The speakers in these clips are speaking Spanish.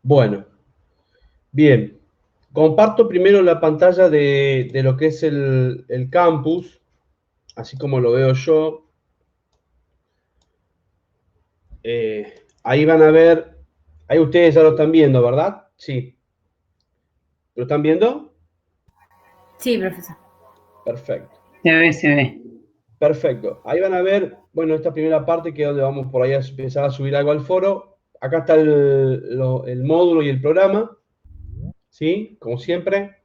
Bueno, bien. Comparto primero la pantalla de lo que es el campus, así como lo veo yo. Ahí van a ver, ahí ustedes ya lo están viendo, ¿verdad? Sí. ¿Lo están viendo? Sí, profesor. Perfecto. Se ve. Perfecto. Ahí van a ver, bueno, esta primera parte que es donde vamos por ahí a empezar a subir algo al foro. Acá está el módulo y el programa, ¿sí? Como siempre.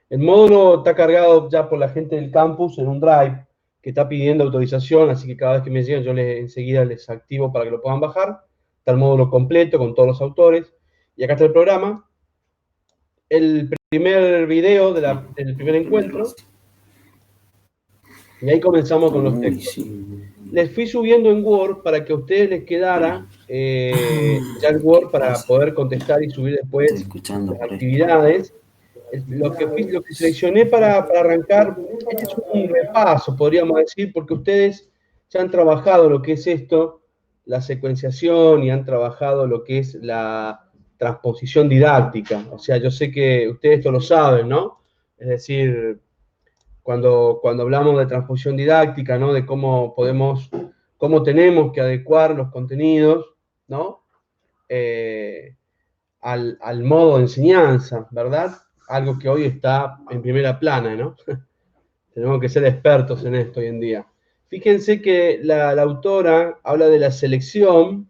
El módulo está cargado ya por la gente del campus en un drive que está pidiendo autorización, así que cada vez que me llegan yo enseguida les activo para que lo puedan bajar. Está el módulo completo con todos los autores. Y acá está el programa. El primer video del primer encuentro. Y ahí comenzamos con los textos. Les fui subiendo en Word para que a ustedes les quedara ya el Word para poder contestar y subir después las actividades. Lo que seleccioné para arrancar, este es un repaso, podríamos decir, porque ustedes ya han trabajado lo que es esto, la secuenciación, y han trabajado lo que es la transposición didáctica. O sea, yo sé que ustedes esto lo saben, ¿no? Es decir, cuando hablamos de transposición didáctica, ¿no? De cómo tenemos que adecuar los contenidos, ¿no? Al modo de enseñanza, ¿verdad? Algo que hoy está en primera plana, ¿no? Tenemos que ser expertos en esto hoy en día. Fíjense que la autora habla de la selección,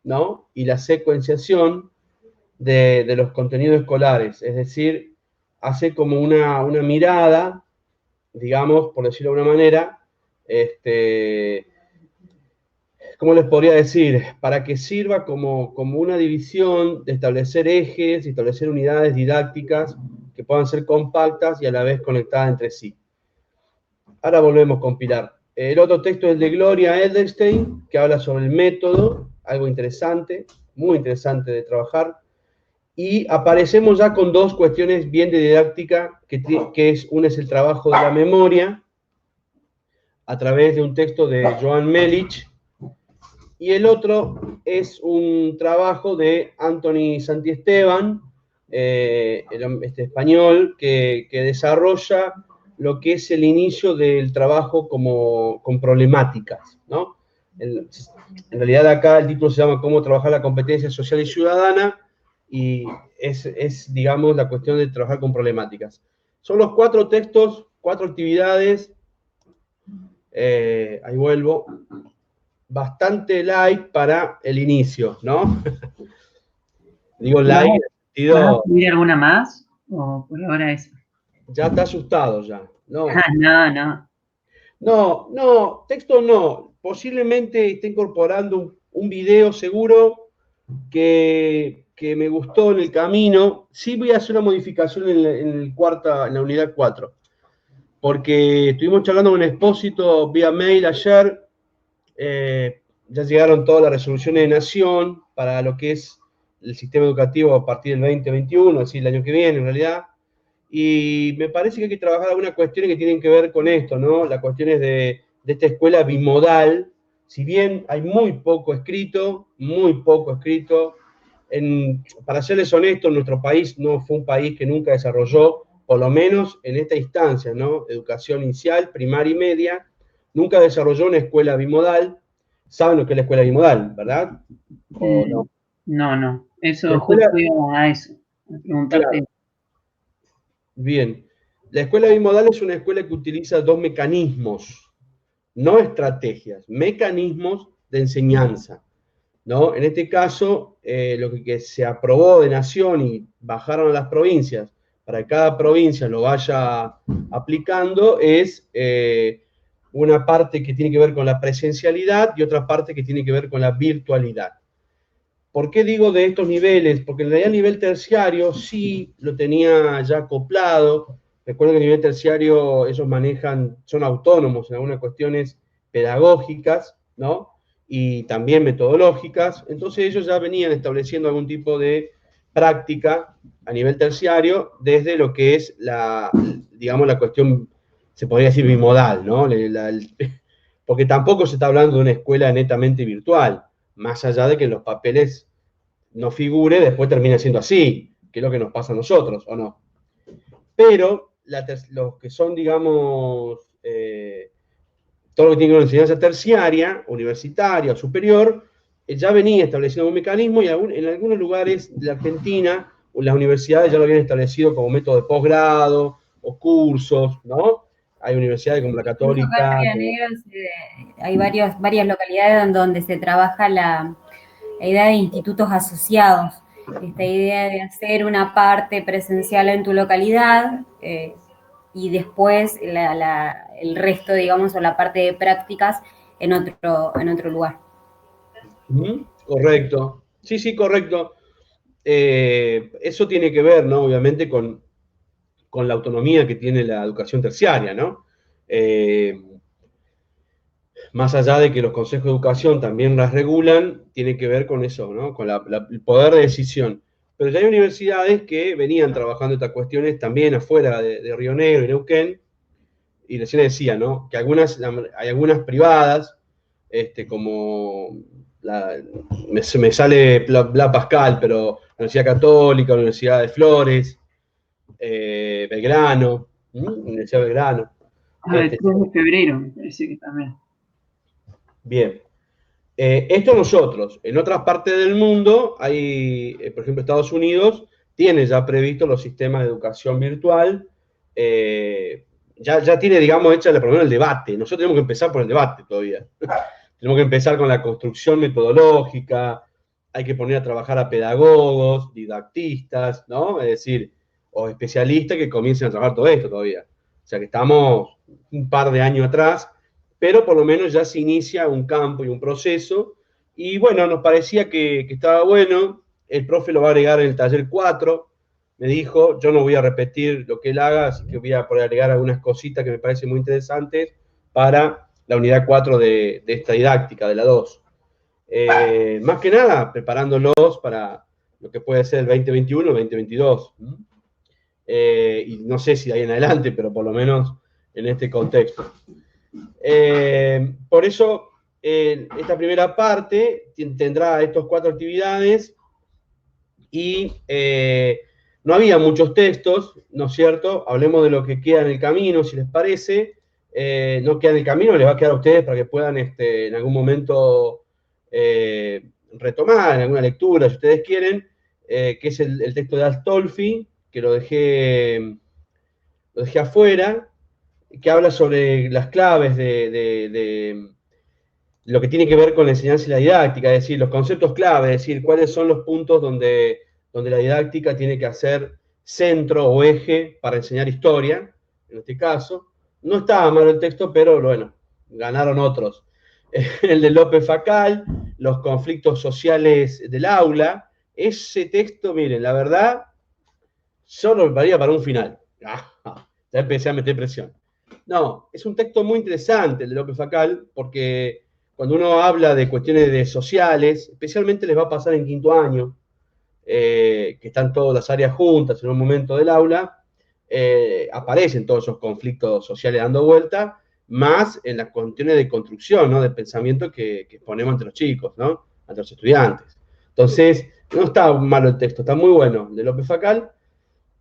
¿no? Y la secuenciación de los contenidos escolares, es decir, hace como una mirada, digamos, por decirlo de alguna manera, ¿cómo les podría decir? Para que sirva como una división de establecer ejes y establecer unidades didácticas que puedan ser compactas y a la vez conectadas entre sí. Ahora volvemos con Pilar. El otro texto es de Gloria Edelstein, que habla sobre el método, algo interesante, muy interesante de trabajar. Y aparecemos ya con dos cuestiones bien de didáctica, una es el trabajo de la memoria, a través de un texto de Joan Melich, y el otro es un trabajo de Anthony Santiesteban, este español, que desarrolla lo que es el inicio del trabajo con problemáticas, ¿no? En realidad acá el título se llama Cómo trabajar la competencia social y ciudadana, y es, digamos, la cuestión de trabajar con problemáticas. Son los 4 textos, 4 actividades, ahí vuelvo, bastante light para el inicio, ¿no? Digo light en el sentido... ¿Vas a subir alguna más? ¿O por ahora eso? Ya está asustado ya. No. No. No, texto no. Posiblemente esté incorporando un video seguro que me gustó en el camino. Sí voy a hacer una modificación en la unidad 4. Porque estuvimos charlando con Expósito vía mail ayer. Ya llegaron todas las resoluciones de Nación para lo que es el sistema educativo a partir del 2021, es decir, el año que viene en realidad. Y me parece que hay que trabajar algunas cuestiones que tienen que ver con esto, ¿no? Las cuestiones de esta escuela bimodal. Si bien hay muy poco escrito, para serles honestos, nuestro país no fue un país que nunca desarrolló, por lo menos en esta instancia, ¿no? Educación inicial, primaria y media, nunca desarrolló una escuela bimodal. ¿Saben lo que es la escuela bimodal, verdad? ¿O no? No. Eso, escuela, justo iba a eso, a preguntarte. Claro. Bien. La escuela bimodal es una escuela que utiliza 2 mecanismos, no estrategias, mecanismos de enseñanza, ¿no? En este caso, lo que se aprobó de Nación y bajaron a las provincias, para que cada provincia lo vaya aplicando, es una parte que tiene que ver con la presencialidad y otra parte que tiene que ver con la virtualidad. ¿Por qué digo de estos niveles? Porque en realidad a nivel terciario sí lo tenía ya acoplado. Recuerdo que a nivel terciario ellos son autónomos en algunas cuestiones pedagógicas, ¿no? Y también metodológicas. Entonces ellos ya venían estableciendo algún tipo de práctica a nivel terciario desde lo que es digamos, la cuestión, se podría decir bimodal, ¿no? Porque tampoco se está hablando de una escuela netamente virtual. más allá de que en los papeles no figure, después termina siendo así, que es lo que nos pasa a nosotros, ¿o no? Pero los que son, digamos, todo lo que tiene que ver con enseñanza terciaria, universitaria o superior, ya venía estableciendo un mecanismo y en algunos lugares de la Argentina, las universidades ya lo habían establecido como método de posgrado o cursos, ¿no? Hay universidades como la Incluso acá Católica. en Río Negro hay varias localidades donde se trabaja la idea de institutos asociados, esta idea de hacer una parte presencial en tu localidad y después el resto, digamos, o la parte de prácticas en otro lugar. Correcto. Sí, sí, correcto. Eso tiene que ver, ¿no? Obviamente con la autonomía que tiene la educación terciaria, ¿no? Más allá de que los consejos de educación también las regulan, tiene que ver con eso, ¿no? Con el poder de decisión. Pero ya hay universidades que venían trabajando estas cuestiones también afuera de Río Negro y Neuquén, y recién decía, ¿no? Que hay algunas privadas, como me sale Bla Pascal, pero Universidad Católica, Universidad de Flores, Belgrano, Universidad de Belgrano. El 3 de febrero, me parece que también. Bien. Esto nosotros. En otras partes del mundo, hay, por ejemplo, Estados Unidos tiene ya previsto los sistemas de educación virtual. Ya tiene, digamos, hecha por lo menos el debate. Nosotros tenemos que empezar por el debate todavía. Tenemos que empezar con la construcción metodológica, hay que poner a trabajar a pedagogos, didactistas, ¿no? Es decir, o especialistas que comiencen a trabajar todo esto todavía. O sea que estamos un par de años atrás, pero por lo menos ya se inicia un campo y un proceso. Y bueno, nos parecía que estaba bueno. El profe lo va a agregar en el taller 4. Me dijo, yo no voy a repetir lo que él haga, así que voy a poder agregar algunas cositas que me parecen muy interesantes para la unidad 4 de esta didáctica, de la 2. Más que nada, preparándolos para lo que puede ser el 2021 o 2022. Y no sé si de ahí en adelante, pero por lo menos en este contexto. Por eso, esta primera parte tendrá estas 4 actividades y no había muchos textos, ¿no es cierto? Hablemos de lo que queda en el camino, si les parece. No queda en el camino, les va a quedar a ustedes para que puedan en algún momento retomar en alguna lectura, si ustedes quieren, que es el texto de Astolfi, que lo dejé afuera, que habla sobre las claves de lo que tiene que ver con la enseñanza y la didáctica, es decir, los conceptos clave, es decir, cuáles son los puntos donde la didáctica tiene que hacer centro o eje para enseñar historia, en este caso. No estaba mal el texto, pero bueno, ganaron otros. El de López Facal, los conflictos sociales del aula. Ese texto, miren, la verdad, solo valía para un final. Ya empecé a meter presión. No, es un texto muy interesante el de López Facal, porque cuando uno habla de cuestiones sociales, especialmente les va a pasar en quinto año, que están todas las áreas juntas en un momento del aula, aparecen todos esos conflictos sociales dando vuelta, más en las cuestiones de construcción, ¿no? De pensamiento que ponemos ante los chicos, ¿no? Ante los estudiantes. Entonces, no está malo el texto, está muy bueno, de López Facal.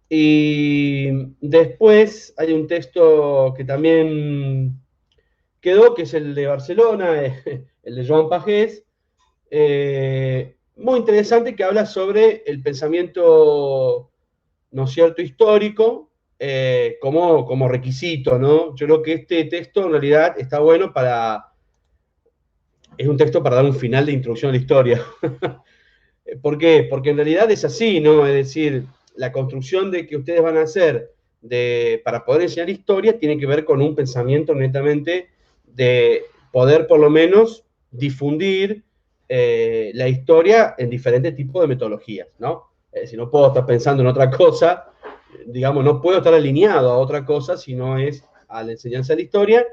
Y después hay un texto que también quedó, que es el de Barcelona, el de Joan Pagés, muy interesante, que habla sobre el pensamiento, ¿no es cierto?, histórico, como requisito, ¿no? Yo creo que este texto en realidad está bueno es un texto para dar un final de introducción a la historia. ¿Por qué? Porque en realidad es así, ¿no? Es decir, la construcción de que ustedes van a hacer para poder enseñar historia tiene que ver con un pensamiento netamente de poder por lo menos difundir la historia en diferentes tipos de metodologías, ¿no? Es decir, no puedo estar pensando en otra cosa, digamos, no puedo estar alineado a otra cosa si no es a la enseñanza de la historia,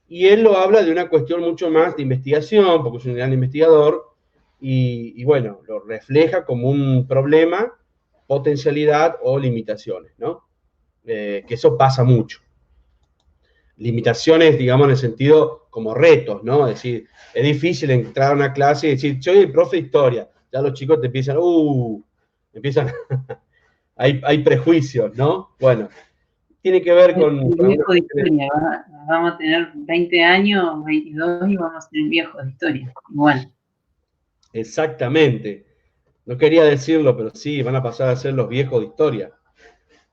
y él lo habla de una cuestión mucho más de investigación, porque es un gran investigador, y bueno, lo refleja como un problema, potencialidad o limitaciones, ¿no? Que eso pasa mucho. Limitaciones, digamos, en el sentido como retos, ¿no? Es decir, es difícil entrar a una clase y decir, soy el profe de historia. Ya los chicos te empiezan, hay prejuicios, ¿no? Bueno, tiene que ver con El viejo de historia, vamos a tener 20 años, 22 y vamos a ser viejos de historia. Igual. Exactamente. No quería decirlo, pero sí, van a pasar a ser los viejos de historia.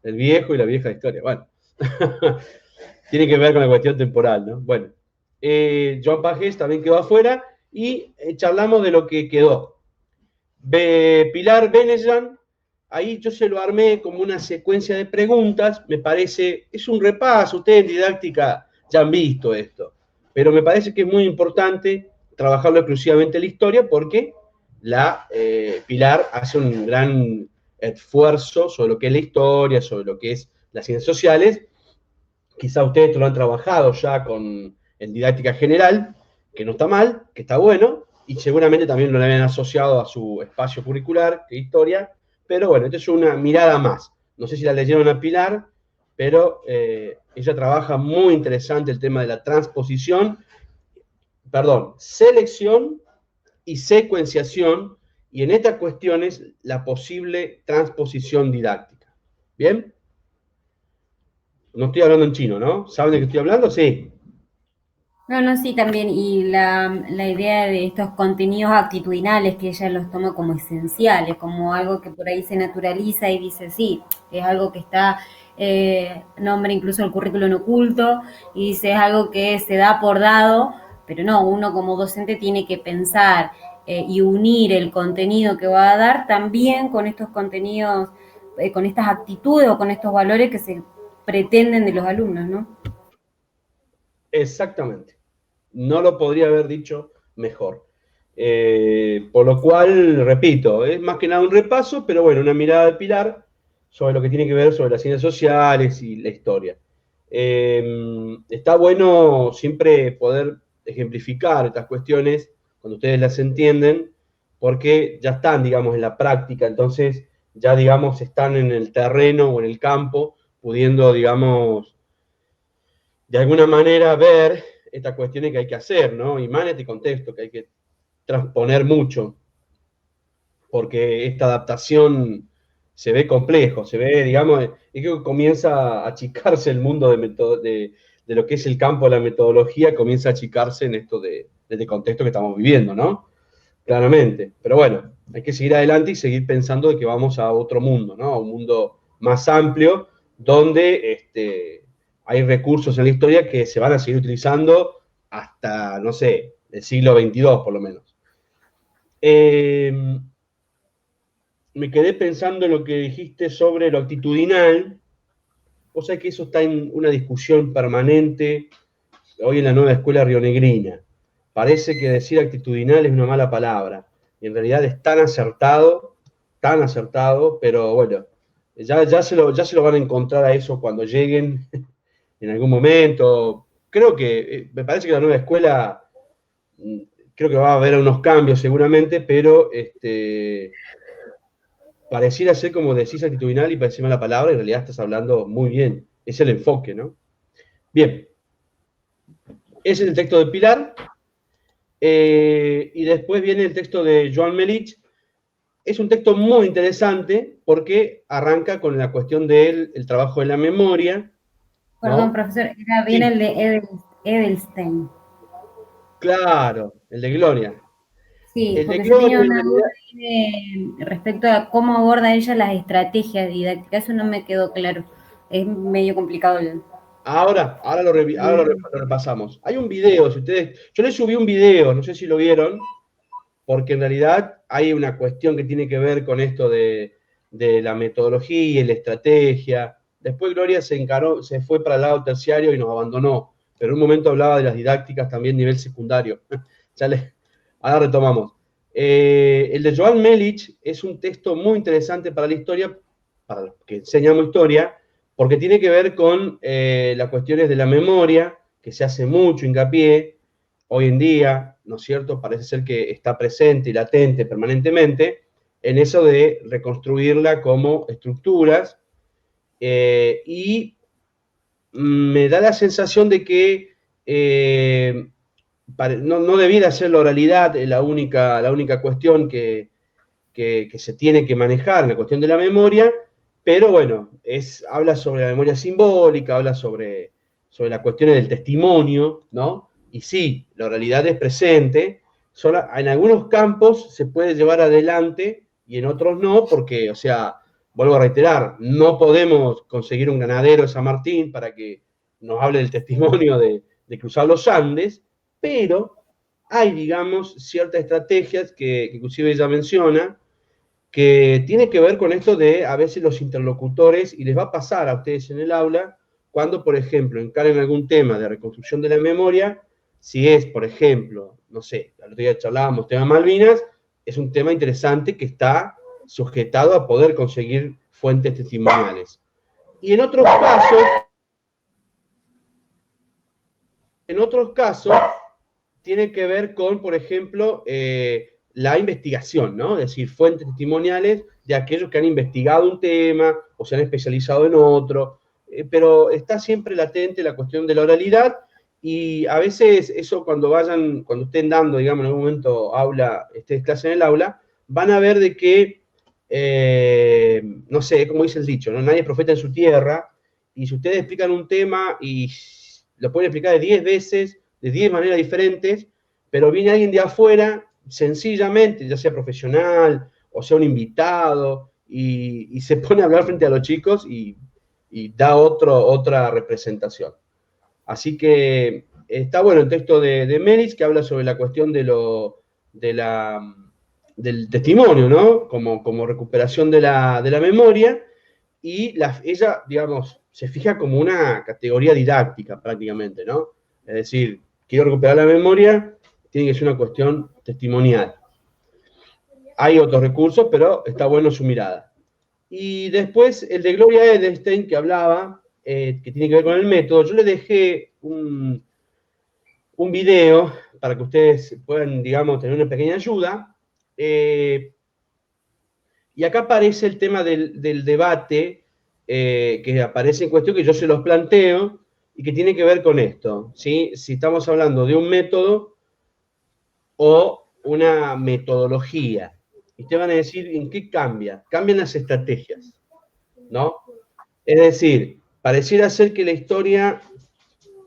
El viejo y la vieja de historia. Bueno, tiene que ver con la cuestión temporal, ¿no? Bueno, Joan Pagés también quedó afuera y charlamos de lo que quedó. Pilar Benejan, ahí yo se lo armé como una secuencia de preguntas, me parece, es un repaso, ustedes en didáctica ya han visto esto, pero me parece que es muy importante trabajarlo exclusivamente en la historia porque Pilar hace un gran esfuerzo sobre lo que es la historia, sobre lo que es las ciencias sociales. Quizá ustedes lo han trabajado ya en didáctica general, que no está mal, que está bueno, y seguramente también lo habían asociado a su espacio curricular, que es historia, pero bueno, esta es una mirada más. No sé si la leyeron a Pilar, pero ella trabaja muy interesante el tema de la selección y secuenciación, y en estas cuestiones la posible transposición didáctica. ¿Bien? No estoy hablando en chino, ¿no? ¿Saben de qué estoy hablando? Sí. No, sí, también. Y la idea de estos contenidos actitudinales que ella los toma como esenciales, como algo que por ahí se naturaliza y dice, sí, es algo que está, nombra incluso el currículum oculto, y dice, es algo que se da por dado, pero no, uno como docente tiene que pensar y unir el contenido que va a dar también con estos contenidos, con estas actitudes o con estos valores que se pretenden de los alumnos, ¿no? Exactamente. No lo podría haber dicho mejor. Por lo cual, repito, es más que nada un repaso, pero bueno, una mirada de Pilar sobre lo que tiene que ver sobre las ciencias sociales y la historia. Está bueno siempre poder ejemplificar estas cuestiones cuando ustedes las entienden, porque ya están, digamos, en la práctica, entonces ya, digamos, están en el terreno o en el campo, pudiendo, digamos, de alguna manera ver estas cuestiones que hay que hacer, ¿no? Y más en este contexto, que hay que transponer mucho, porque esta adaptación se ve complejo, se ve, digamos, es que comienza a achicarse el mundo de lo que es el campo de la metodología, comienza a achicarse en esto de este contexto que estamos viviendo, ¿no? Claramente. Pero bueno, hay que seguir adelante y seguir pensando de que vamos a otro mundo, ¿no? A un mundo más amplio, donde hay recursos en la historia que se van a seguir utilizando hasta, no sé, el siglo XXII por lo menos. Me quedé pensando en lo que dijiste sobre lo actitudinal. Vos sabés que eso está en una discusión permanente hoy en la nueva escuela rionegrina. Parece que decir actitudinal es una mala palabra. Y en realidad es tan acertado, pero bueno, ya se lo van a encontrar a eso cuando lleguen en algún momento. Creo que, me parece que la nueva escuela, creo que va a haber unos cambios seguramente, pero pareciera ser como decís actitudinal y parece mala palabra, y en realidad estás hablando muy bien. Es el enfoque, ¿no? Bien. Ese es el texto de Pilar. Y después viene el texto de Joan Melich. Es un texto muy interesante porque arranca con la cuestión del trabajo de la memoria. Perdón, ¿no? profesor, era bien Sí. el de Edelstein. Claro, el de Gloria. Sí, El de porque yo Gloria tenía en una duda realidad. ahí respecto a cómo aborda ella las estrategias didácticas, eso no me quedó claro. Es medio complicado. Ahora lo repasamos. Hay un video, si ustedes. Yo les subí un video, no sé si lo vieron, porque en realidad hay una cuestión que tiene que ver con esto de la metodología y la estrategia. Después Gloria se fue para el lado terciario y nos abandonó, pero en un momento hablaba de las didácticas también a nivel secundario. Ahora retomamos. El de Joan Melich es un texto muy interesante para la historia, para los que enseñamos historia, porque tiene que ver con las cuestiones de la memoria, que se hace mucho hincapié hoy en día, ¿no es cierto? Parece ser que está presente y latente permanentemente en eso de reconstruirla como estructuras, y me da la sensación de que no debiera ser la oralidad la única cuestión que se tiene que manejar, la cuestión de la memoria, pero bueno, habla sobre la memoria simbólica, habla sobre las cuestiones del testimonio, ¿no? Y sí, la oralidad es presente, en algunos campos se puede llevar adelante y en otros no, porque, o sea, vuelvo a reiterar, no podemos conseguir un ganadero de San Martín para que nos hable del testimonio de cruzar los Andes, pero hay, digamos, ciertas estrategias que inclusive ella menciona, que tiene que ver con esto de a veces los interlocutores, y les va a pasar a ustedes en el aula, cuando, por ejemplo, encaren algún tema de reconstrucción de la memoria, si es, por ejemplo, no sé, el otro día charlábamos tema Malvinas, es un tema interesante que está sujetado a poder conseguir fuentes testimoniales. Y en otros casos tiene que ver con, por ejemplo, la investigación, ¿no? Es decir, fuentes testimoniales de aquellos que han investigado un tema o se han especializado en otro, pero está siempre latente la cuestión de la oralidad y a veces eso cuando estén dando, digamos, en algún momento clase en el aula, van a ver de que, no sé, como dice el dicho, ¿no? Nadie es profeta en su tierra, y si ustedes explican un tema y lo pueden explicar de 10 veces, de 10 maneras diferentes, pero viene alguien de afuera, sencillamente, ya sea profesional o sea un invitado, y se pone a hablar frente a los chicos y da otra representación. Así que está bueno el texto de Meritz, que habla sobre la cuestión del testimonio, ¿no? Como recuperación de la memoria, y ella, digamos, se fija como una categoría didáctica prácticamente, ¿no? Es decir, quiero recuperar la memoria, tiene que ser una cuestión testimonial. Hay otros recursos, pero está bueno su mirada. Y después el de Gloria Edelstein, que hablaba, que tiene que ver con el método, yo le dejé un video para que ustedes puedan, digamos, tener una pequeña ayuda. Y acá aparece el tema del debate que aparece en cuestión, que yo se los planteo, y que tiene que ver con esto, ¿sí? Si estamos hablando de un método o una metodología. Y ustedes van a decir, ¿en qué cambia? Cambian las estrategias, ¿no? Es decir, pareciera ser que la historia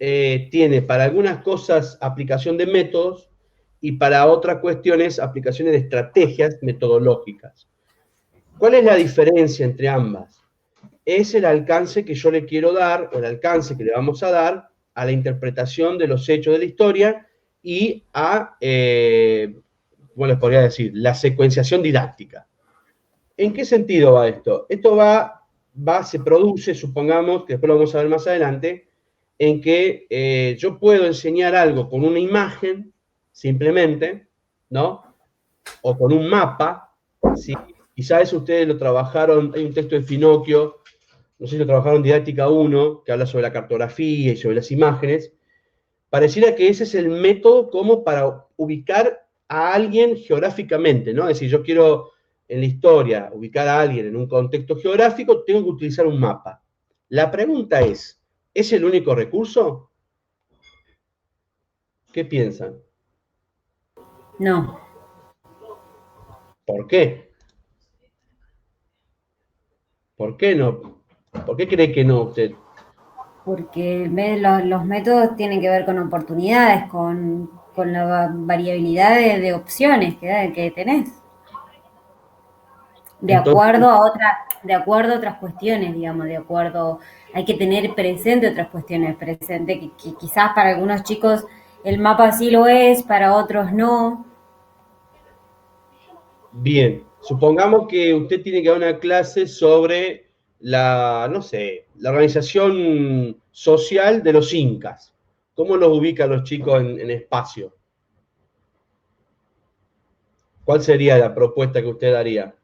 tiene para algunas cosas aplicación de métodos y para otras cuestiones aplicaciones de estrategias metodológicas. ¿Cuál es la diferencia entre ambas? Es el alcance que yo le quiero dar, o el alcance que le vamos a dar a la interpretación de los hechos de la historia y a, ¿cómo les podría decir?, la secuenciación didáctica. ¿En qué sentido va esto? Esto se produce, supongamos, que después lo vamos a ver más adelante, en que yo puedo enseñar algo con una imagen, simplemente, ¿no? O con un mapa, ¿sí? Quizás eso ustedes lo trabajaron, hay un texto de Finocchio, no sé si lo trabajaron en Didáctica 1, que habla sobre la cartografía y sobre las imágenes. Pareciera que ese es el método como para ubicar a alguien geográficamente, ¿no? Es decir, yo quiero en la historia ubicar a alguien en un contexto geográfico, tengo que utilizar un mapa. La pregunta ¿es el único recurso? ¿Qué piensan? No. ¿Por qué? ¿Por qué no? ¿Por qué cree que no usted? Porque los métodos tienen que ver con oportunidades, con la variabilidad de opciones que tenés. De Entonces, acuerdo a otras cuestiones, digamos, hay que tener presente otras cuestiones, presente que quizás para algunos chicos el mapa sí lo es, para otros no. bien, supongamos que usted tiene que dar una clase sobre no sé, la organización social de los incas. ¿Cómo los ubican los chicos en espacio? ¿Cuál sería la propuesta que usted daría?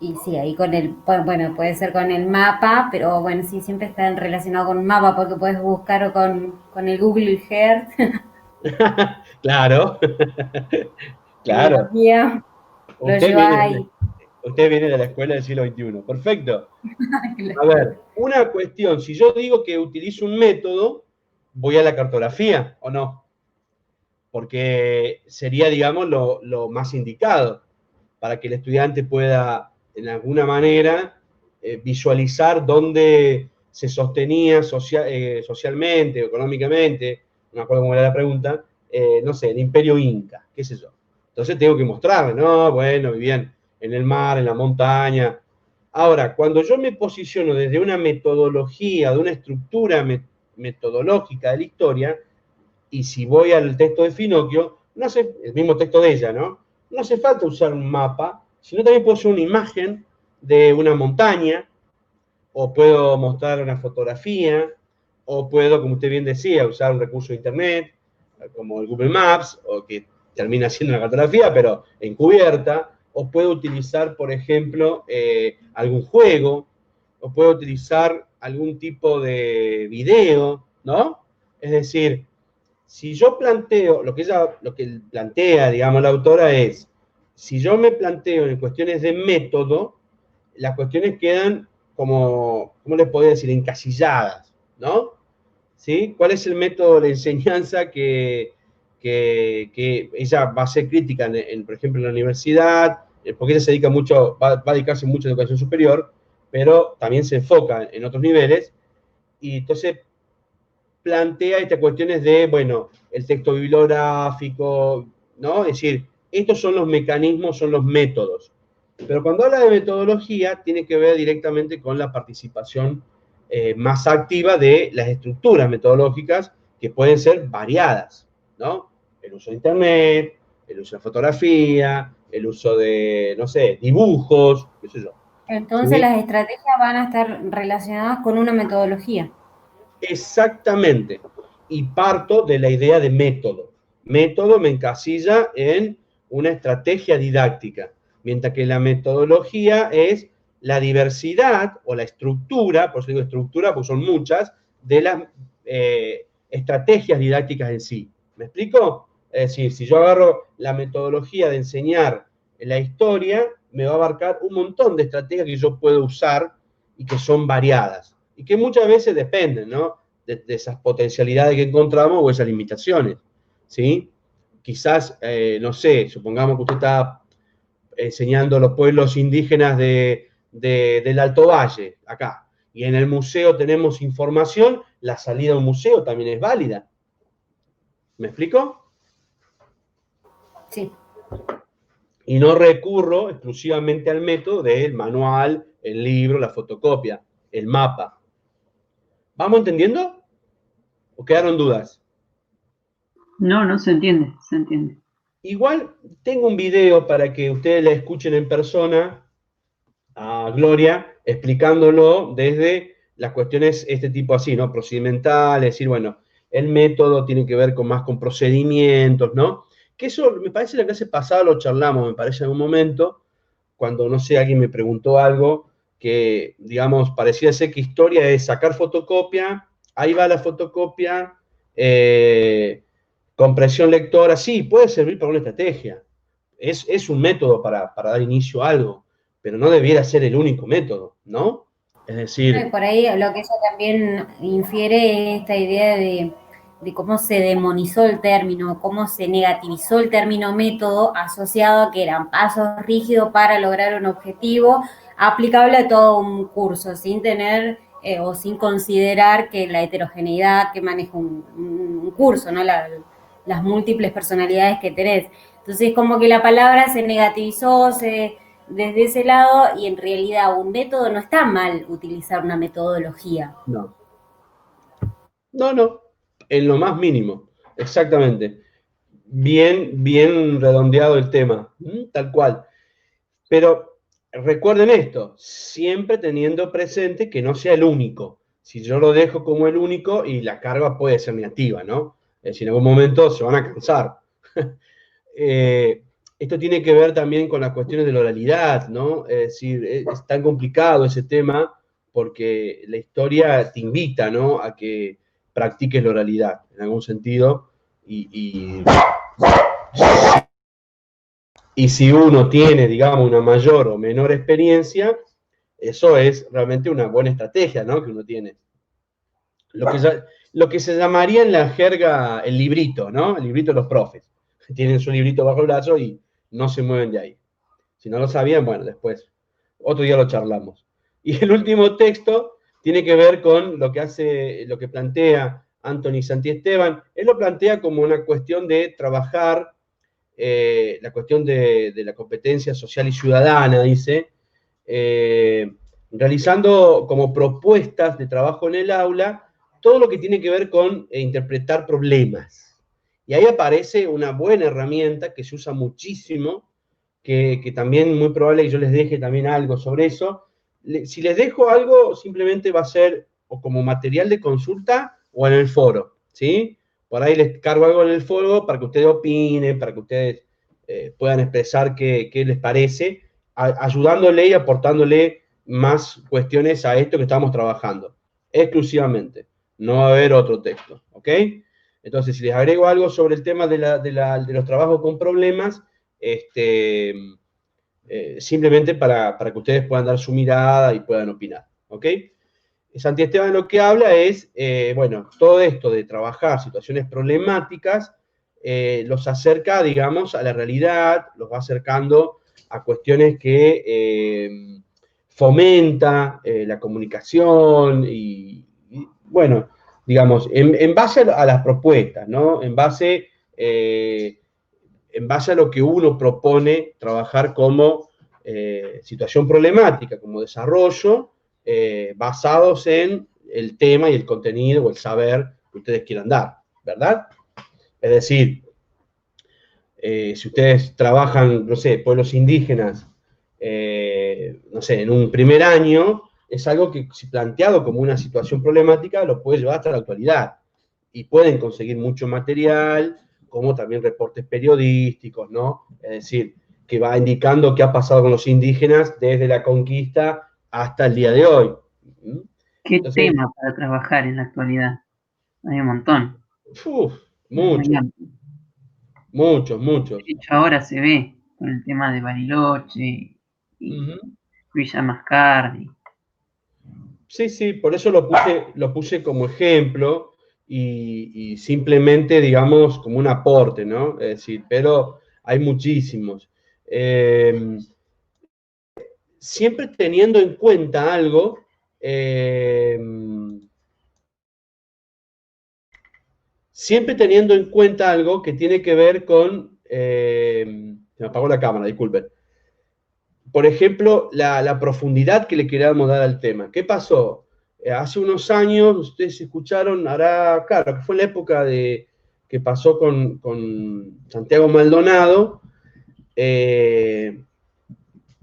Y sí, ahí bueno, puede ser con el mapa, pero bueno, sí, siempre está relacionado con un mapa, porque puedes buscar con el Google Earth, Claro, claro. geografía, lo Usted llevas viene, ahí. usted viene de la escuela del siglo XXI. Perfecto. A ver, una cuestión, si yo digo que utilizo un método, voy a la cartografía o no, porque sería, digamos, lo más indicado para que el estudiante pueda, en alguna manera, visualizar dónde se sostenía socialmente, económicamente, no me acuerdo cómo era la pregunta, no sé, el Imperio Inca, qué sé yo. Entonces tengo que mostrarle, no, bueno, vivían en el mar, en la montaña. Ahora, cuando yo me posiciono desde una metodología, de una estructura metodológica de la historia, y si voy al texto de Finocchio, no hace, el mismo texto de ella, ¿no? No hace falta usar un mapa, sino también puedo hacer una imagen de una montaña, o puedo mostrar una fotografía, o puedo, como usted bien decía, usar un recurso de internet, como el Google Maps, o que termina siendo una cartografía, pero encubierta, o puedo utilizar, por ejemplo, algún juego, o puedo utilizar algún tipo de video, ¿no? Es decir, si yo planteo, lo que plantea, digamos, la autora es, si yo me planteo en cuestiones de método, las cuestiones quedan como, ¿cómo les podría decir?, encasilladas, ¿no? ¿Sí? ¿Cuál es el método de enseñanza que ella va a ser crítica, por ejemplo, en la universidad? Porque ella se dedica mucho, va a dedicarse mucho a educación superior, pero también se enfoca en otros niveles, y entonces plantea estas cuestiones de, bueno, el texto bibliográfico, ¿no? Es decir, estos son los mecanismos, son los métodos. Pero cuando habla de metodología, tiene que ver directamente con la participación más activa de las estructuras metodológicas, que pueden ser variadas, ¿no? El uso de internet, el uso de fotografía, el uso de, no sé, dibujos, qué sé yo. Entonces ¿Sí? las estrategias van a estar relacionadas con una metodología. Exactamente. Y parto de la idea de método. Método me encasilla en una estrategia didáctica, mientras que la metodología es la diversidad o la estructura, por eso digo estructura, porque son muchas, de las estrategias didácticas en sí. ¿Me explico? Es decir, si yo agarro la metodología de enseñar la historia, me va a abarcar un montón de estrategias que yo puedo usar y que son variadas. Y que muchas veces dependen, ¿no? De esas potencialidades que encontramos o esas limitaciones, ¿sí? Quizás, no sé, supongamos que usted está enseñando a los pueblos indígenas del Alto Valle, acá, y en el museo tenemos información, la salida a un museo también es válida. ¿Me explico? Sí. Y no recurro exclusivamente al método del manual, el libro, la fotocopia, el mapa. ¿Vamos entendiendo? ¿O quedaron dudas? No, no se entiende, se entiende. Igual tengo un video para que ustedes la escuchen en persona a Gloria, explicándolo desde las cuestiones, este tipo así, ¿no? Procedimentales, es decir, bueno, el método tiene que ver más con procedimientos, ¿no? Que eso, me parece, la clase pasada lo charlamos, me parece, en algún momento, cuando, no sé, alguien me preguntó algo que, digamos, parecía ser que historia es sacar fotocopia, ahí va la fotocopia, compresión lectora, sí, puede servir para una estrategia, es un método para dar inicio a algo, pero no debiera ser el único método, ¿no? Es decir, Por ahí lo que ella también infiere es esta idea de cómo se demonizó el término, cómo se negativizó el término método asociado a que eran pasos rígidos para lograr un objetivo aplicable a todo un curso, sin tener o sin considerar que la heterogeneidad que maneja un curso, ¿no? Las múltiples personalidades que tenés. Entonces, como que la palabra se negativizó, desde ese lado, y en realidad un método no está mal utilizar una metodología. no, no, en lo más mínimo, exactamente. Bien redondeado el tema, tal cual. Pero recuerden esto, siempre teniendo presente que no sea el único. Si yo lo dejo como el único, y la carga puede ser negativa, ¿no? Es decir, en algún momento se van a cansar. Esto tiene que ver también con las cuestiones de la oralidad, ¿no? Es decir, es tan complicado ese tema porque la historia te invita, ¿no?, a que practiques la oralidad, en algún sentido, y si uno tiene, digamos, una mayor o menor experiencia, eso es realmente una buena estrategia, ¿no?, que uno tiene. lo que se llamaría en la jerga el librito, ¿no? El librito de los profes. Tienen su librito bajo el brazo y no se mueven de ahí. Si no lo sabían, bueno, después, otro día lo charlamos. Y el último texto tiene que ver con lo que plantea Anthony Santiesteban. Él lo plantea como una cuestión de trabajar, la cuestión de la competencia social y ciudadana, dice, realizando como propuestas de trabajo en el aula todo lo que tiene que ver con interpretar problemas. Y ahí aparece una buena herramienta que se usa muchísimo, que también muy probable que yo les deje también algo sobre eso. Si les dejo algo, simplemente va a ser o como material de consulta o en el foro, ¿sí? Por ahí les cargo algo en el foro para que ustedes opinen, para que ustedes puedan expresar qué les parece, ayudándole y aportándole más cuestiones a esto que estamos trabajando, exclusivamente. No va a haber otro texto, ¿ok? Entonces, si les agrego algo sobre el tema de los trabajos con problemas, simplemente para que ustedes puedan dar su mirada y puedan opinar, ¿ok? Santiesteban lo que habla es, bueno, todo esto de trabajar situaciones problemáticas, los acerca, digamos, a la realidad, los va acercando a cuestiones que fomenta la comunicación y, bueno, digamos, en base a las propuestas, ¿no? En base a lo que uno propone trabajar como situación problemática, como desarrollo, basados en el tema y el contenido o el saber que ustedes quieran dar, ¿verdad? Es decir, si ustedes trabajan, no sé, pueblos indígenas, no sé, en un primer año, es algo que, si planteado como una situación problemática, lo puede llevar hasta la actualidad. Y pueden conseguir mucho material, como también reportes periodísticos, ¿no? Es decir, que va indicando qué ha pasado con los indígenas desde la conquista hasta el día de hoy. ¿Qué Entonces, tema para trabajar en la actualidad? Hay un montón. Muchos. De hecho, ahora se ve con el tema de Bariloche y Villa Mascardi. Sí, por eso lo puse como ejemplo y simplemente, digamos, como un aporte, ¿no? Es decir, pero hay muchísimos. Siempre teniendo en cuenta algo, que tiene que ver con... se me apagó la cámara, disculpen. Por ejemplo, la profundidad que le queríamos dar al tema. ¿Qué pasó? Hace unos años, ustedes escucharon, claro, que fue en la época que pasó con Santiago Maldonado,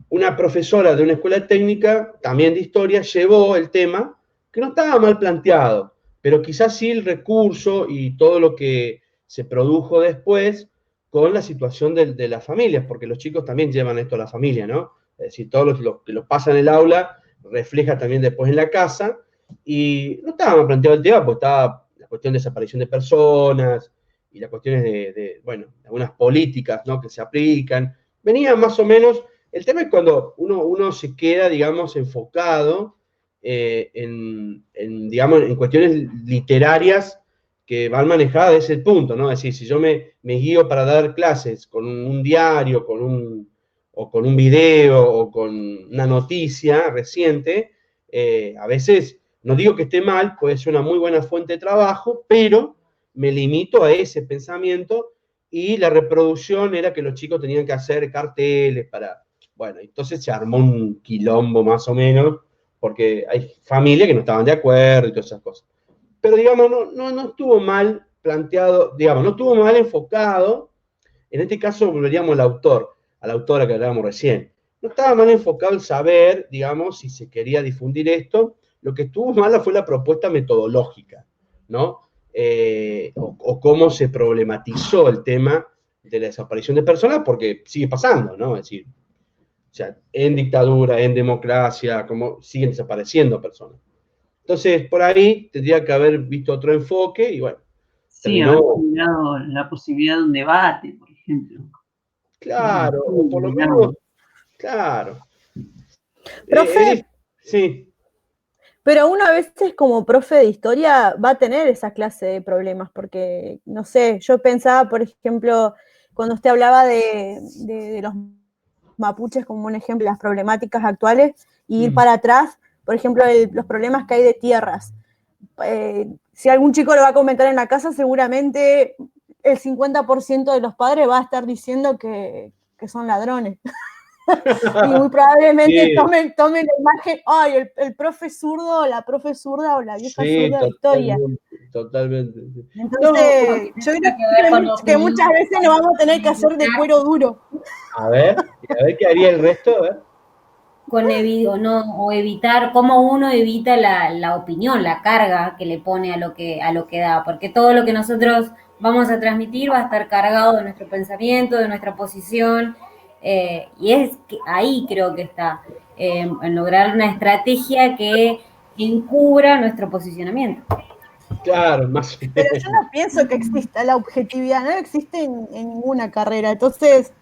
una profesora de una escuela técnica, también de historia, llevó el tema, que no estaba mal planteado, pero quizás sí el recurso y todo lo que se produjo después con la situación de las familias, porque los chicos también llevan esto a la familia, ¿no? Es decir, todo lo que los pasa en el aula refleja también después en la casa, y no estaba mal planteado el tema, porque estaba la cuestión de desaparición de personas y las cuestiones bueno, algunas políticas, ¿no?, que se aplican. Venía más o menos. El tema es cuando uno se queda, digamos, enfocado digamos, en cuestiones literarias que van manejadas desde ese punto, ¿no? Es decir, si yo me guío para dar clases con un diario, o con un video, o con una noticia reciente, a veces, no digo que esté mal, puede ser una muy buena fuente de trabajo, pero me limito a ese pensamiento, y la reproducción era que los chicos tenían que hacer carteles para... Bueno, entonces se armó un quilombo más o menos, porque hay familias que no estaban de acuerdo y todas esas cosas. Pero digamos, no estuvo mal planteado, digamos, no estuvo mal enfocado. En este caso volveríamos al autor, a la autora que hablábamos recién. No estaba mal enfocado el saber, digamos, si se quería difundir esto. Lo que estuvo mal fue la propuesta metodológica, ¿no? O cómo se problematizó el tema de la desaparición de personas, porque sigue pasando, ¿no? Es decir, o sea, en dictadura, en democracia, como siguen desapareciendo personas. Entonces, por ahí tendría que haber visto otro enfoque y bueno, Sí, haber generado la posibilidad de un debate, por ejemplo. Claro, o por lo menos, claro. Profe, Sí. Pero uno a veces como profe de historia va a tener esa clase de problemas, porque, no sé, yo pensaba, por ejemplo, cuando usted hablaba de los mapuches como un ejemplo, las problemáticas actuales, y ir para atrás, por ejemplo, los problemas que hay de tierras. Si algún chico lo va a comentar en la casa, seguramente el 50% de los padres va a estar diciendo que son ladrones. Y muy probablemente Sí, tomen la imagen, ay, el profe zurdo, la profe zurda o la vieja sí, zurda de historia. totalmente. No, Entonces, Porque yo tiene creo que ver con que muchas opinión, veces nos vamos a tener que hacer de cuero duro. a ver qué haría el resto, a ver. o evitar, cómo uno evita la opinión, la carga que le pone a lo que da, porque todo lo que nosotros vamos a transmitir va a estar cargado de nuestro pensamiento, de nuestra posición, y es que ahí creo que está, en lograr una estrategia que encubra nuestro posicionamiento. Claro, más o Pero yo menos. no pienso que exista la objetividad, no existe en ninguna carrera. Entonces,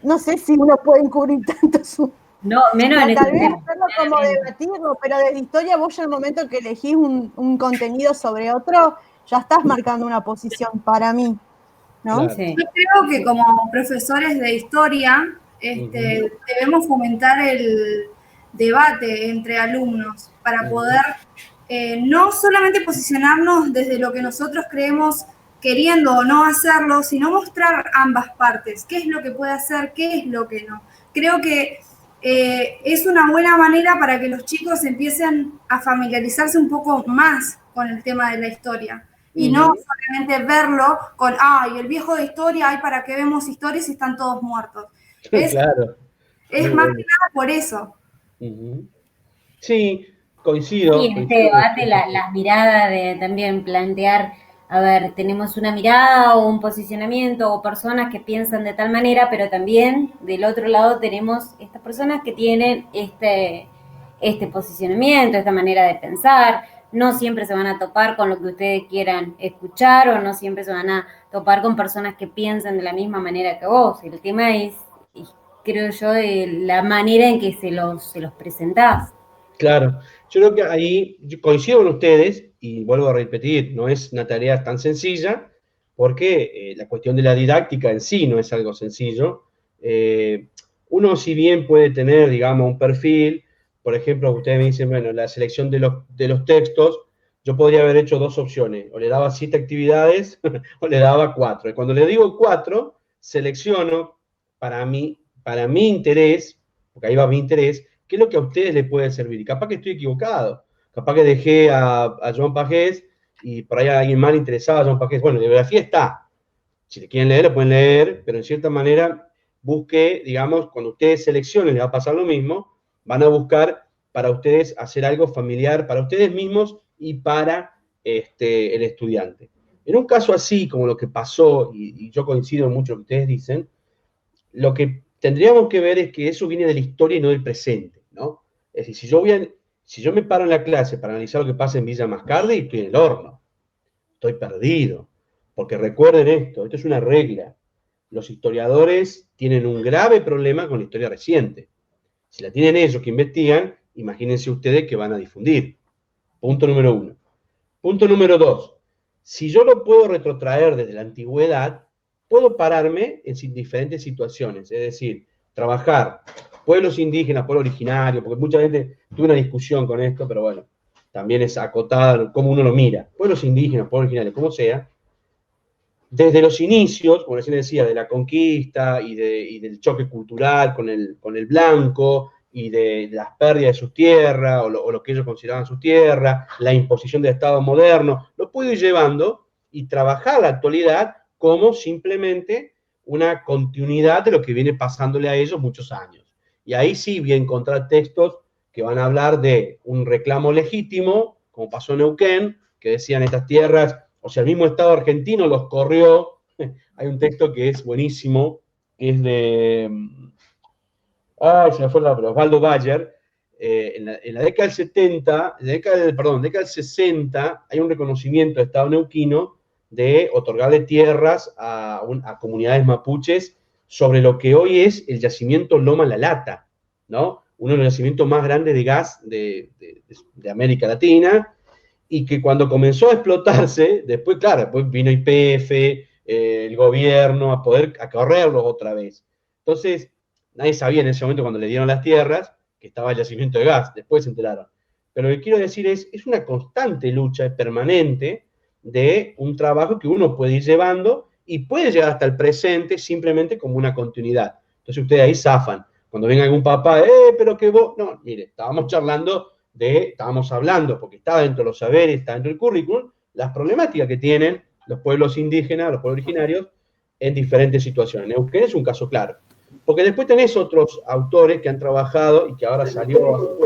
no sé si uno puede encubrir tanto su... No, menos en Tal estos vez temas. hacerlo como debatirlo, pero desde historia vos ya en el momento que elegís un contenido sobre otro, ya estás marcando una posición para mí, ¿no? Claro. Sí. Yo creo que como profesores de historia debemos fomentar el debate entre alumnos para poder no solamente posicionarnos desde lo que nosotros creemos queriendo o no hacerlo, sino mostrar ambas partes, qué es lo que puede hacer, qué es lo que no. Creo que es una buena manera para que los chicos empiecen a familiarizarse un poco más con el tema de la historia. Y no solamente verlo con, ay, el viejo de historia, ay, ¿para qué vemos historias si están todos muertos? Claro. Es Muy más bueno. que nada por eso. Sí, Sí, en este coincido. debate las miradas de también plantear, a ver, tenemos una mirada o un posicionamiento o personas que piensan de tal manera, pero también del otro lado tenemos estas personas que tienen este posicionamiento, esta manera de pensar. No siempre se van a topar con lo que ustedes quieran escuchar o no siempre se van a topar con personas que piensan de la misma manera que vos. El tema es creo yo, de la manera en que se los presentás. Claro, yo creo que ahí yo coincido con ustedes y vuelvo a repetir, no es una tarea tan sencilla porque la cuestión de la didáctica en sí no es algo sencillo. Uno si bien puede tener, digamos, un perfil, por ejemplo, ustedes me dicen, bueno, la selección de los textos, yo podría haber hecho dos opciones, o le daba 7 actividades o le daba 4. Y cuando le digo 4, selecciono para mi interés, porque ahí va mi interés, qué es lo que a ustedes les puede servir. Y capaz que estoy equivocado. Capaz que dejé a Joan Pagés y por ahí a alguien mal interesado a Joan Pagés. Bueno, la bibliografía está. Si le quieren leer, lo pueden leer, pero en cierta manera busque, digamos, cuando ustedes seleccionen, les va a pasar lo mismo, van a buscar para ustedes hacer algo familiar para ustedes mismos y para el estudiante. En un caso así, como lo que pasó, y yo coincido en mucho lo que ustedes dicen, lo que tendríamos que ver es que eso viene de la historia y no del presente, ¿no? Es decir, si yo me paro en la clase para analizar lo que pasa en Villa Mascardi, estoy en el horno, estoy perdido, porque recuerden esto es una regla. Los historiadores tienen un grave problema con la historia reciente. Si la tienen ellos que investigan, imagínense ustedes que van a difundir. Punto número 1. Punto número 2. Si yo lo puedo retrotraer desde la antigüedad, puedo pararme en diferentes situaciones. Es decir, trabajar pueblos indígenas, pueblos originarios, porque mucha gente tuvo una discusión con esto, pero bueno, también es acotada cómo uno lo mira. Pueblos indígenas, pueblos originarios, como sea. Desde los inicios, como recién decía, de la conquista y del choque cultural con el blanco, y de las pérdidas de sus tierras, o lo que ellos consideraban sus tierras, la imposición del Estado moderno, lo puedo ir llevando y trabajar la actualidad como simplemente una continuidad de lo que viene pasándole a ellos muchos años. Y ahí sí voy a encontrar textos que van a hablar de un reclamo legítimo, como pasó en Neuquén, que decían estas tierras, o sea, el mismo Estado argentino los corrió. Hay un texto que es buenísimo, que es de se me fue la palabra, Osvaldo Bayer. En la década del 70, década del 60, hay un reconocimiento de Estado neuquino de otorgarle tierras a comunidades mapuches sobre lo que hoy es el yacimiento Loma La Lata, ¿no? uno de los yacimientos más grandes de gas de América Latina, y que cuando comenzó a explotarse, después, claro, después vino YPF, el gobierno, a correrlos otra vez. Entonces, nadie sabía en ese momento cuando le dieron las tierras que estaba el yacimiento de gas, después se enteraron. Pero lo que quiero decir es una constante lucha permanente de un trabajo que uno puede ir llevando y puede llegar hasta el presente simplemente como una continuidad. Entonces ustedes ahí zafan. Cuando venga algún papá, pero que vos, no, mire, estábamos hablando, porque está dentro de los saberes, está dentro del currículum, las problemáticas que tienen los pueblos indígenas, los pueblos originarios, en diferentes situaciones. Neuquén es un caso claro. Porque después tenés otros autores que han trabajado y que ahora salió...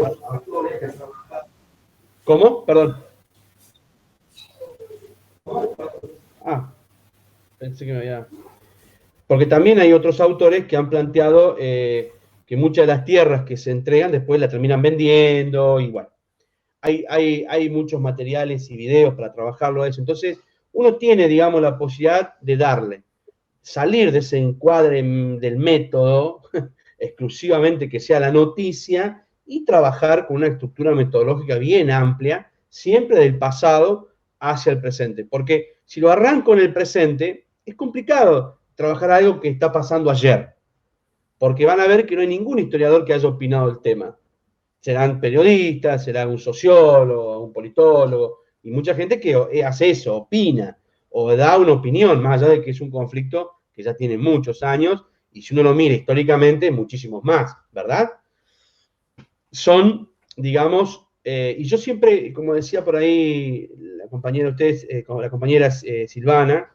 ¿Cómo? Perdón. Pensé que me había... Porque también hay otros autores que han planteado que muchas de las tierras que se entregan después las terminan vendiendo, y bueno. Hay muchos materiales y videos para trabajarlo a eso. Entonces, uno tiene, digamos, la posibilidad de salir de ese encuadre del método, exclusivamente que sea la noticia, y trabajar con una estructura metodológica bien amplia, siempre del pasado hacia el presente. Porque si lo arranco en el presente, es complicado trabajar algo que está pasando ayer. Porque van a ver que no hay ningún historiador que haya opinado el tema. Serán periodistas, será un sociólogo, un politólogo, y mucha gente que hace eso, opina, o da una opinión, más allá de que es un conflicto que ya tiene muchos años, y si uno lo mira históricamente, muchísimos más, ¿verdad? Son, digamos, y yo siempre, como decía por ahí la compañera de ustedes, la compañera Silvana,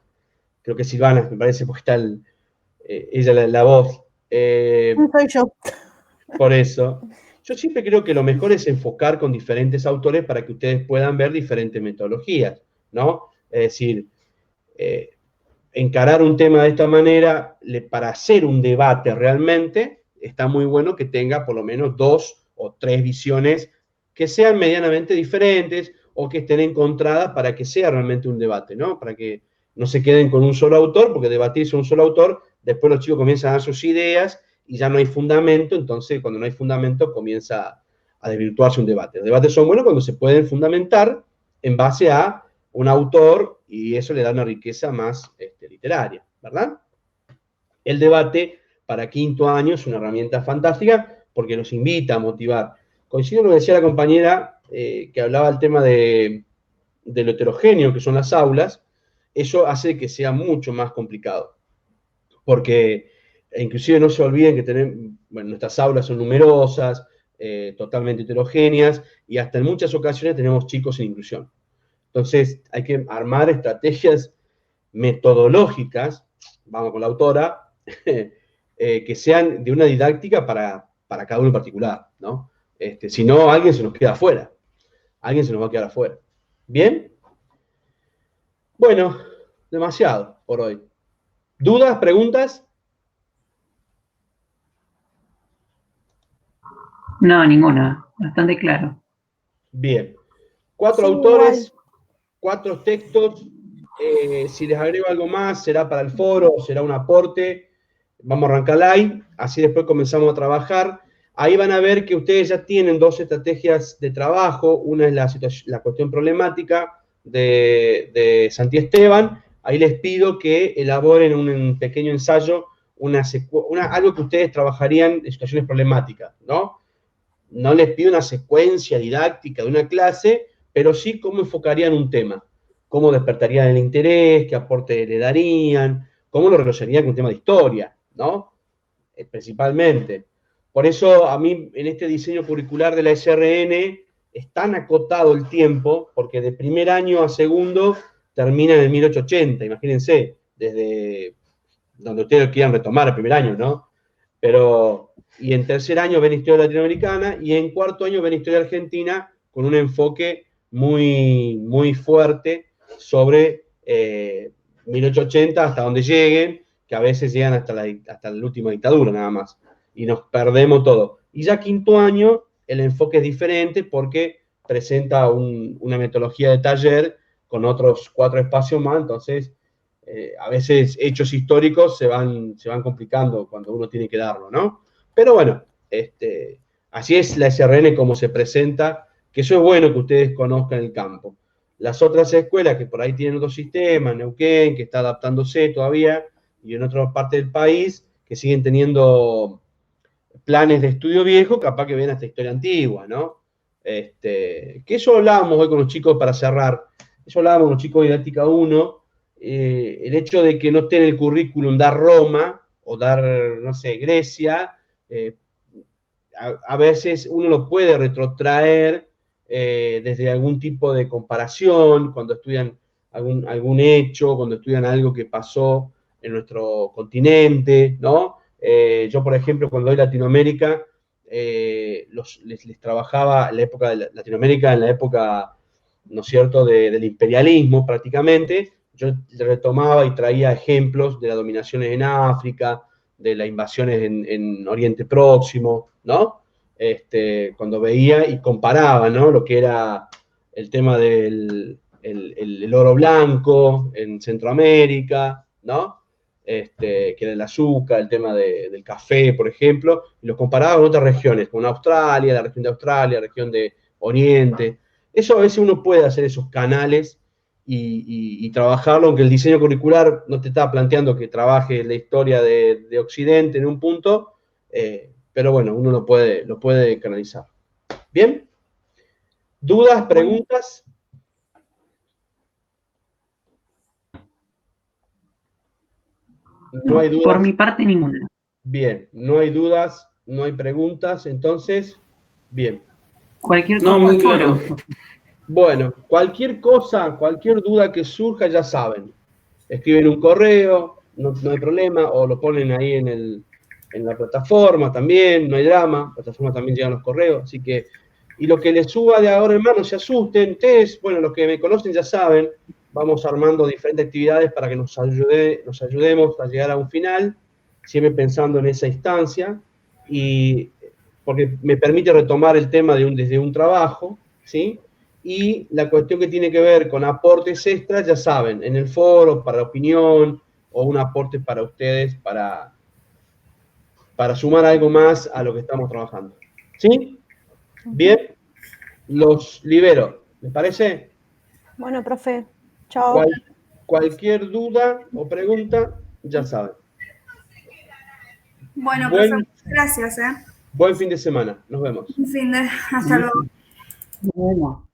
creo que Silvana, me parece, porque está ella la voz. Soy yo. Por eso, yo siempre creo que lo mejor es enfocar con diferentes autores para que ustedes puedan ver diferentes metodologías, ¿no? Es decir, encarar un tema de esta manera, para hacer un debate realmente, está muy bueno que tenga por lo menos 2 o 3 visiones que sean medianamente diferentes o que estén encontradas para que sea realmente un debate, ¿no? Para que no se queden con un solo autor, porque debatir sobre un solo autor, después los chicos comienzan a dar sus ideas y ya no hay fundamento, entonces cuando no hay fundamento comienza a desvirtuarse un debate. Los debates son buenos cuando se pueden fundamentar en base a un autor y eso le da una riqueza más literaria, ¿verdad? El debate para quinto año es una herramienta fantástica porque nos invita a motivar. Coincido con lo que decía la compañera que hablaba del tema de lo heterogéneo que son las aulas, eso hace que sea mucho más complicado. Porque inclusive no se olviden que nuestras aulas son numerosas, totalmente heterogéneas, y hasta en muchas ocasiones tenemos chicos sin inclusión. Entonces hay que armar estrategias metodológicas, vamos con la autora, que sean de una didáctica para cada uno en particular, ¿no? Si no, alguien se nos queda afuera. Alguien se nos va a quedar afuera. ¿Bien? Bueno, demasiado por hoy. ¿Dudas? ¿Preguntas? No, ninguna. Bastante claro. Bien. 4 Sí, autores, igual. 4 textos. Si les agrego algo más, será para el foro, será un aporte. Vamos a arrancar ahí, así después comenzamos a trabajar. Ahí van a ver que ustedes ya tienen 2 estrategias de trabajo. Una es la cuestión problemática de Santi Esteban. Ahí les pido que elaboren un pequeño ensayo, algo que ustedes trabajarían en situaciones problemáticas, ¿no? No les pido una secuencia didáctica de una clase, pero sí cómo enfocarían un tema, cómo despertarían el interés, qué aporte le darían, cómo lo relacionarían con un tema de historia, ¿no? Principalmente. Por eso a mí en este diseño curricular de la SRN es tan acotado el tiempo, porque de primer año a segundo termina en el 1880, imagínense, desde donde ustedes quieran retomar el primer año, ¿no? Pero, y en tercer año ven historia latinoamericana, y en cuarto año ven historia argentina, con un enfoque muy, muy fuerte sobre 1880 hasta donde lleguen, que a veces llegan hasta la última dictadura nada más, y nos perdemos todo. Y ya quinto año, el enfoque es diferente porque presenta una metodología de taller con otros 4 espacios más, entonces a veces hechos históricos se van complicando cuando uno tiene que darlo, ¿no? Pero bueno, Así es la SRN como se presenta, que eso es bueno que ustedes conozcan el campo. Las otras escuelas que por ahí tienen otro sistema, Neuquén, que está adaptándose todavía, y en otra parte del país, que siguen teniendo planes de estudio viejo, capaz que ven esta historia antigua, ¿no? Que eso hablábamos hoy con los chicos para cerrar, eso hablábamos con los chicos de Didáctica 1, el hecho de que no esté en el currículum dar Roma, o dar, no sé, Grecia, a veces uno lo puede retrotraer desde algún tipo de comparación, cuando estudian algún hecho, cuando estudian algo que pasó en nuestro continente, ¿no? Yo, por ejemplo, cuando doy Latinoamérica, les trabajaba en la época de Latinoamérica, en la época, ¿no es cierto?, del imperialismo prácticamente. Yo retomaba y traía ejemplos de las dominaciones en África, de las invasiones en Oriente Próximo, ¿no? Cuando veía y comparaba, ¿no? Lo que era el tema del el oro blanco en Centroamérica, ¿no? Que era el azúcar, el tema del café, por ejemplo, y los comparaba con otras regiones, con Australia, la región de Australia, la región de Oriente. Eso a veces uno puede hacer esos canales y trabajarlo, aunque el diseño curricular no te está planteando que trabaje la historia de Occidente en un punto, pero bueno, uno lo puede canalizar. ¿Bien? ¿Dudas, preguntas? No hay dudas. Por mi parte, ninguna. Bien, no hay dudas, no hay preguntas, entonces, bien. Cualquier No, cosa. muy claro. Bueno, cualquier cosa, cualquier duda que surja, ya saben. Escriben un correo, no hay problema, o lo ponen ahí en la plataforma también, no hay drama, la plataforma también llegan los correos, así que, y lo que les suba de ahora en mano, no se asusten, ustedes, bueno, los que me conocen ya saben, vamos armando diferentes actividades para que nos ayudemos a llegar a un final, siempre pensando en esa instancia, y porque me permite retomar el tema desde un trabajo, ¿sí? Y la cuestión que tiene que ver con aportes extras, ya saben, en el foro, para opinión, o un aporte para ustedes, para sumar algo más a lo que estamos trabajando. ¿Sí? Bien, los libero. ¿Les parece? Bueno, profe, chao. Cualquier duda o pregunta, ya saben. Bueno, profe, gracias, Buen fin de semana. Nos vemos. Un fin de... Hasta luego. Bueno.